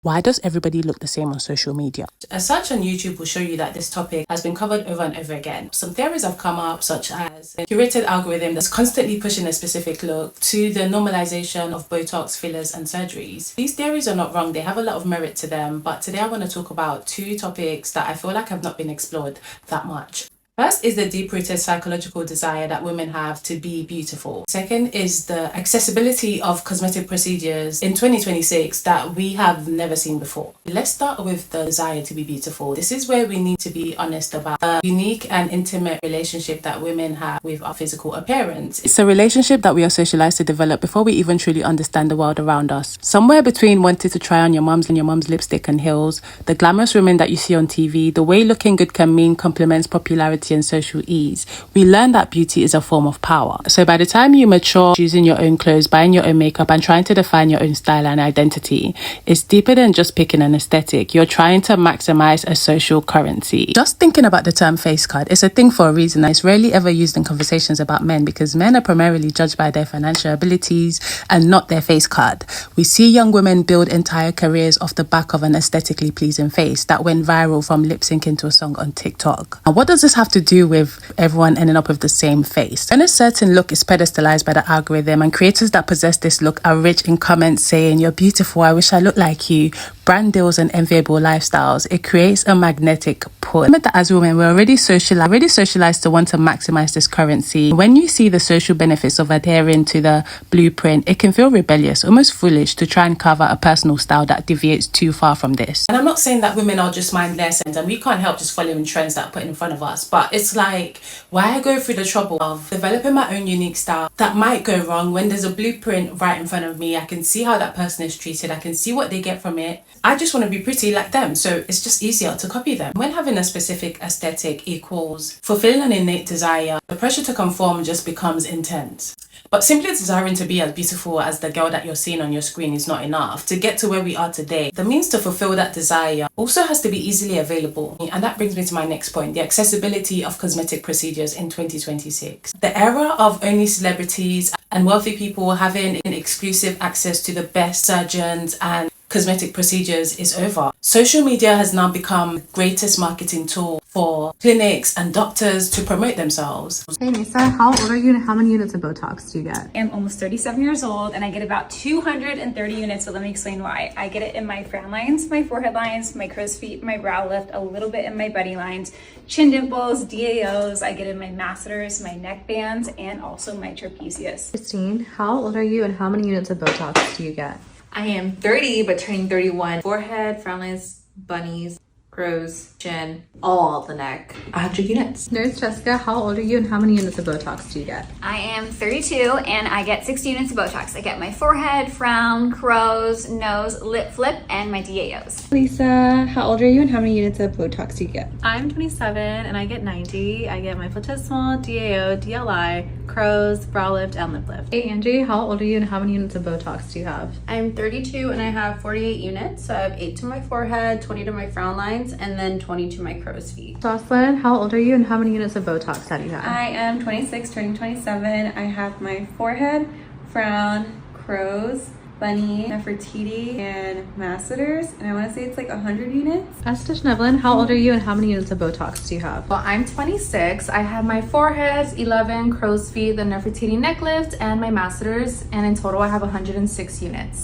Why does everybody look the same on social media? A search on YouTube will show you that this topic has been covered over and over again. Some theories have come up, such as a curated algorithm that's constantly pushing a specific look, to the normalization of Botox, fillers, and surgeries. These theories are not wrong, they have a lot of merit to them, but today I want to talk about two topics that I feel like have not been explored that much. First is the deep-rooted psychological desire that women have to be beautiful. Second is the accessibility of cosmetic procedures in 2026 that we have never seen before. Let's start with the desire to be beautiful. This is where we need to be honest about the unique and intimate relationship that women have with our physical appearance. It's a relationship that we are socialized to develop before we even truly understand the world around us. Somewhere between wanting to try on your mum's lipstick and heels, the glamorous women that you see on TV, the way looking good can mean compliments, popularity, and social ease, we learn that beauty is a form of power. So by the time you mature, choosing your own clothes, buying your own makeup, and trying to define your own style and identity, it's deeper than just picking an aesthetic. You're trying to maximize a social currency. Just thinking about the term face card, it's a thing for a reason. It's rarely ever used in conversations about men because men are primarily judged by their financial abilities and not their face card. We see young women build entire careers off the back of an aesthetically pleasing face that went viral from lip syncing to a song on TikTok. And what does this have to do with everyone ending up with the same face? When a certain look is pedestalized by the algorithm and creators that possess this look are rich in comments saying, "You're beautiful, I wish I looked like you," brand deals and enviable lifestyles, it creates a magnetic pull. Remember that as women, we're already socialized to want to maximize this currency. When you see the social benefits of adhering to the blueprint, it can feel rebellious, almost foolish to try and carve out a personal style that deviates too far from this. And I'm not saying that women are just mindless and we can't help just following trends that are put in front of us, but it's like, why I go through the trouble of developing my own unique style that might go wrong when there's a blueprint right in front of me. I can see how that person is treated, I can see what they get from it. I just want to be pretty like them, so it's just easier to copy them. When having a specific aesthetic equals fulfilling an innate desire, the pressure to conform just becomes intense. But simply desiring to be as beautiful as the girl that you're seeing on your screen is not enough. To get to where we are today, the means to fulfill that desire also has to be easily available. And that brings me to my next point, the accessibility of cosmetic procedures in 2026. The era of only celebrities and wealthy people having exclusive access to the best surgeons and cosmetic procedures is over. Social media has now become the greatest marketing tool for clinics and doctors to promote themselves. Hey Nisa, how old are you and how many units of Botox do you get? I'm almost 37 years old and I get about 230 units, but let me explain why. I get it in my frown lines, my forehead lines, my crow's feet, my brow lift, a little bit in my buddy lines, chin dimples, DAOs. I get it in my masseters, my neck bands, and also my trapezius. Christine, how old are you and how many units of Botox do you get? I am 30, but turning 31. Forehead, frown lines, bunnies, crows, chin, all the neck. 100 units. Nurse Jessica, how old are you and how many units of Botox do you get? I am 32 and I get 60 units of Botox. I get my forehead, frown, crows, nose, lip flip, and my DAOs. Lisa, how old are you and how many units of Botox do you get? I'm 27 and I get 90. I get my platysmal, DAO, DLI, crows, brow lift, and lip lift. Hey Angie, how old are you and how many units of Botox do you have? I'm 32 and I have 48 units. So I have 8 to my forehead, 20 to my frown lines, and then 20 to my crow's feet. Jocelyn, how old are you and how many units of Botox do you have? I am 26, turning 27. I have my forehead, frown, crows, bunny, Nefertiti, and masseters, and I want to say it's like 100 units. Estish Nevlin, how old are you and how many units of Botox do you have? Well, I'm 26. I have my forehead, 11 crow's feet, the Nefertiti neck lift, and my masseters, and in total I have 106 units.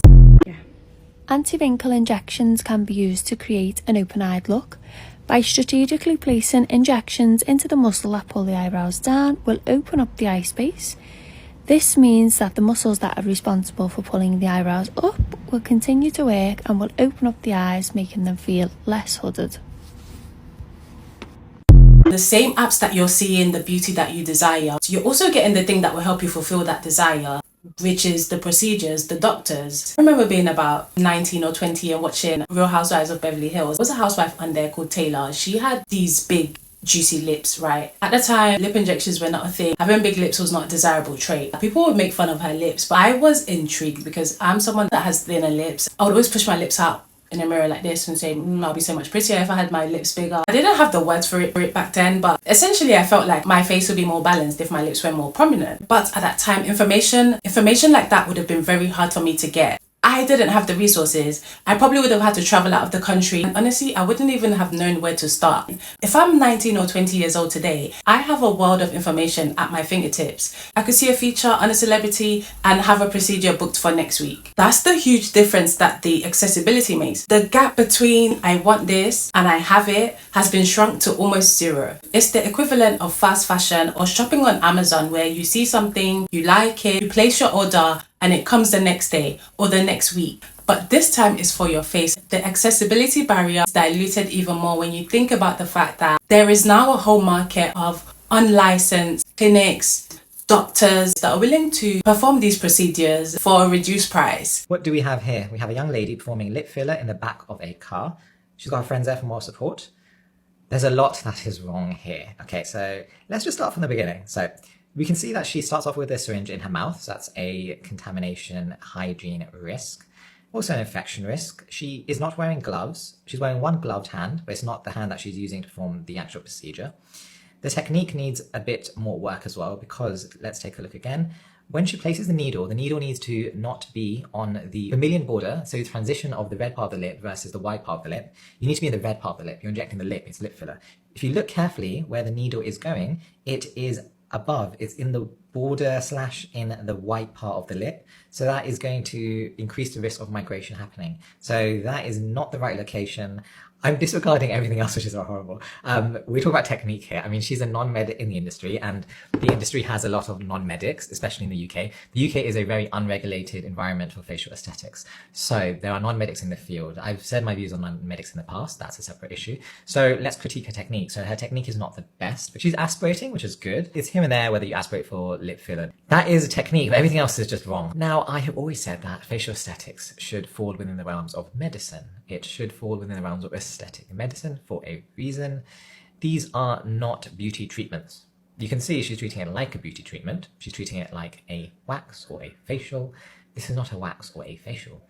Anti-wrinkle injections can be used to create an open-eyed look. By strategically placing injections into the muscle that pull the eyebrows down will open up the eye space. This means that the muscles that are responsible for pulling the eyebrows up will continue to work and will open up the eyes, making them feel less hooded. The same apps that you're seeing, the beauty that you desire, you're also getting the thing that will help you fulfill that desire, which is the procedures, the doctors. I remember being about 19 or 20 and watching Real Housewives of Beverly Hills. There was a housewife on there called Taylor. She had these big juicy lips, right? At the time, lip injections were not a thing. Having big lips was not a desirable trait. People would make fun of her lips, but I was intrigued because I'm someone that has thinner lips. I would always push my lips out in a mirror like this and say, I'll be so much prettier if I had my lips bigger. I didn't have the words for it back then, but essentially I felt like my face would be more balanced if my lips were more prominent. But at that time, information like that would have been very hard for me to get. I didn't have the resources. I probably would have had to travel out of the country. And honestly, I wouldn't even have known where to start. If I'm 19 or 20 years old today, I have a world of information at my fingertips. I could see a feature on a celebrity and have a procedure booked for next week. That's the huge difference that the accessibility makes. The gap between I want this and I have it has been shrunk to almost zero. It's the equivalent of fast fashion or shopping on Amazon, where you see something, you like it, you place your order, and it comes the next day or the next week. But this time is for your face. The accessibility barrier is diluted even more when you think about the fact that there is now a whole market of unlicensed clinics, doctors that are willing to perform these procedures for a reduced price. What do we have here? We have a young lady performing lip filler in the back of a car. She's got her friends there for more support. There's a lot that is wrong here. Okay, so let's just start from the beginning. So we can see that she starts off with a syringe in her mouth. So that's a contamination hygiene risk. Also an infection risk. She is not wearing gloves. She's wearing one gloved hand, but it's not the hand that she's using to perform the actual procedure. The technique needs a bit more work as well, because let's take a look again. When she places the needle needs to not be on the vermilion border, so the transition of the red part of the lip versus the white part of the lip. You need to be in the red part of the lip. You're injecting the lip, it's lip filler. If you look carefully where the needle is going, it is above, it's in the border / in the white part of the lip. So that is going to increase the risk of migration happening. So that is not the right location. I'm disregarding everything else, which is horrible. We talk about technique here. I mean, she's a non-medic in the industry, and the industry has a lot of non-medics, especially in the UK. The UK is a very unregulated environment for facial aesthetics. So there are non-medics in the field. I've said my views on non-medics in the past. That's a separate issue. So let's critique her technique. So her technique is not the best, but she's aspirating, which is good. It's here and there whether you aspirate for lip filler. That is a technique, but everything else is just wrong. Now, I have always said that facial aesthetics should fall within the realms of medicine. It should fall within the realms of aesthetic medicine for a reason. These are not beauty treatments. You can see she's treating it like a beauty treatment. She's treating it like a wax or a facial. This is not a wax or a facial.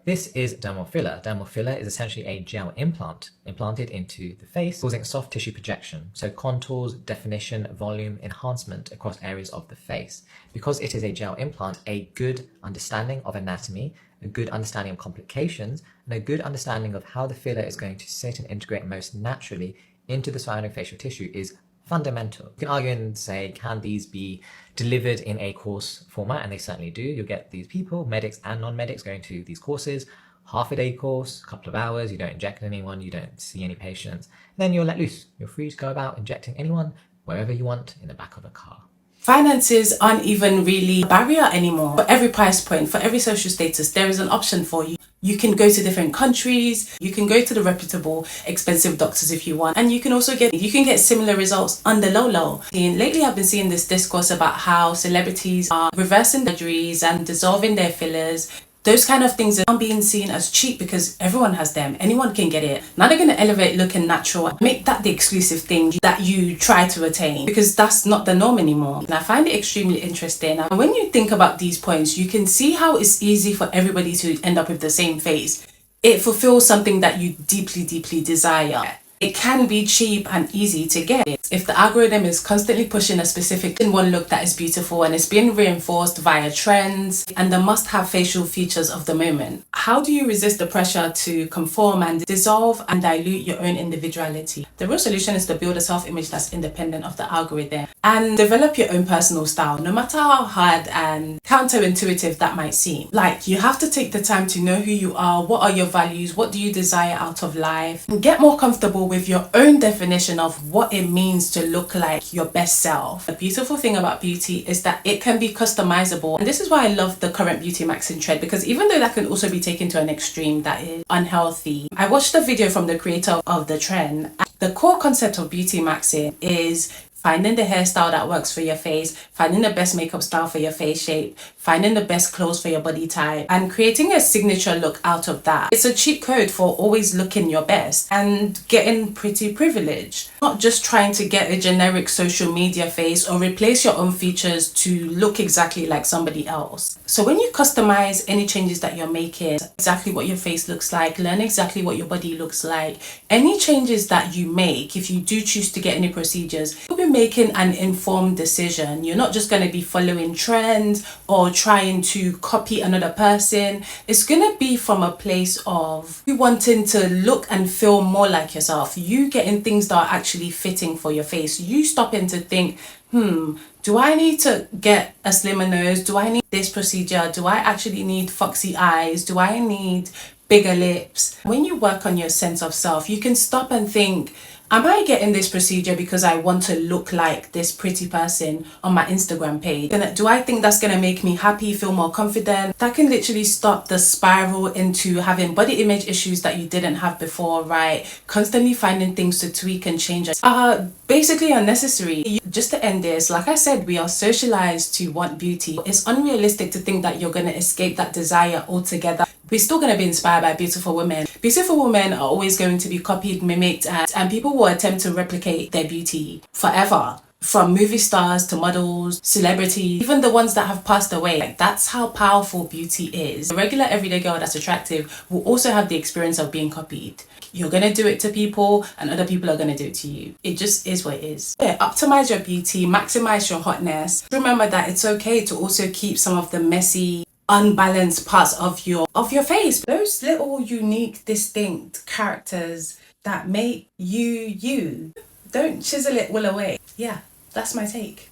This is dermal filler. Dermal filler is essentially a gel implant implanted into the face, causing soft tissue projection, so contours, definition, volume, enhancement across areas of the face. Because it is a gel implant, a good understanding of anatomy, a good understanding of complications, and a good understanding of how the filler is going to sit and integrate most naturally into the surrounding facial tissue is fundamental. You can argue and say, can these be delivered in a course format? And they certainly do. You'll get these people, medics and non-medics, going to these courses, half-a-day course, a couple of hours, you don't inject anyone, you don't see any patients, then you're let loose. You're free to go about injecting anyone wherever you want in the back of a car. Finances aren't even really a barrier anymore. For every price point, for every social status, there is an option for you. You can go to different countries, you can go to the reputable, expensive doctors if you want, and you can also get similar results on the low. And lately I've been seeing this discourse about how celebrities are reversing surgeries and dissolving their fillers. Those kind of things are being seen as cheap because everyone has them. Anyone can get it. Now they're going to elevate looking natural. Make that the exclusive thing that you try to attain, because that's not the norm anymore. And I find it extremely interesting. And when you think about these points, you can see how it's easy for everybody to end up with the same face. It fulfills something that you deeply, deeply desire. It can be cheap and easy to get. If the algorithm is constantly pushing a specific one look that is beautiful and it's being reinforced via trends and the must-have facial features of the moment, how do you resist the pressure to conform and dissolve and dilute your own individuality? The real solution is to build a self-image that's independent of the algorithm and develop your own personal style, no matter how hard and counterintuitive that might seem. Like, you have to take the time to know who you are, what are your values, what do you desire out of life, and get more comfortable with your own definition of what it means to look like your best self. The beautiful thing about beauty is that it can be customizable, and this is why I love the current beauty maxing trend, because even though that can also be taken to an extreme that is unhealthy. I watched a video from the creator of the trend. The core concept of beauty maxing is finding the hairstyle that works for your face, finding the best makeup style for your face shape, finding the best clothes for your body type, and creating a signature look out of that. It's a cheat code for always looking your best and getting pretty privileged. Not just trying to get a generic social media face or replace your own features to look exactly like somebody else. So when you customize any changes that you're making, exactly what your face looks like, learn exactly what your body looks like, any changes that you make, if you do choose to get any procedures, you'll be making an informed decision. You're not just going to be following trends or trying to copy another person. It's going to be from a place of you wanting to look and feel more like yourself. You getting things that are actually fitting for your face. You stopping to think, do I need to get a slimmer nose? Do I need this procedure? Do I actually need foxy eyes? Do I need bigger lips? When you work on your sense of self, you can stop and think, am I getting this procedure because I want to look like this pretty person on my Instagram page? And do I think that's going to make me happy, feel more confident? That can literally stop the spiral into having body image issues that you didn't have before, right? Constantly finding things to tweak and change are basically unnecessary. Just to end this, like I said, we are socialized to want beauty. It's unrealistic to think that you're going to escape that desire altogether. We're still going to be inspired by beautiful women. Beautiful women are always going to be copied, mimicked, and people will attempt to replicate their beauty forever. From movie stars to models, celebrities, even the ones that have passed away. Like, that's how powerful beauty is. A regular everyday girl that's attractive will also have the experience of being copied. You're going to do it to people and other people are going to do it to you. It just is what it is. Yeah, optimize your beauty, maximize your hotness. Remember that it's okay to also keep some of the messy, unbalanced parts of your face. Those little unique, distinct characters that make you you. Don't chisel it all away. Yeah, that's my take.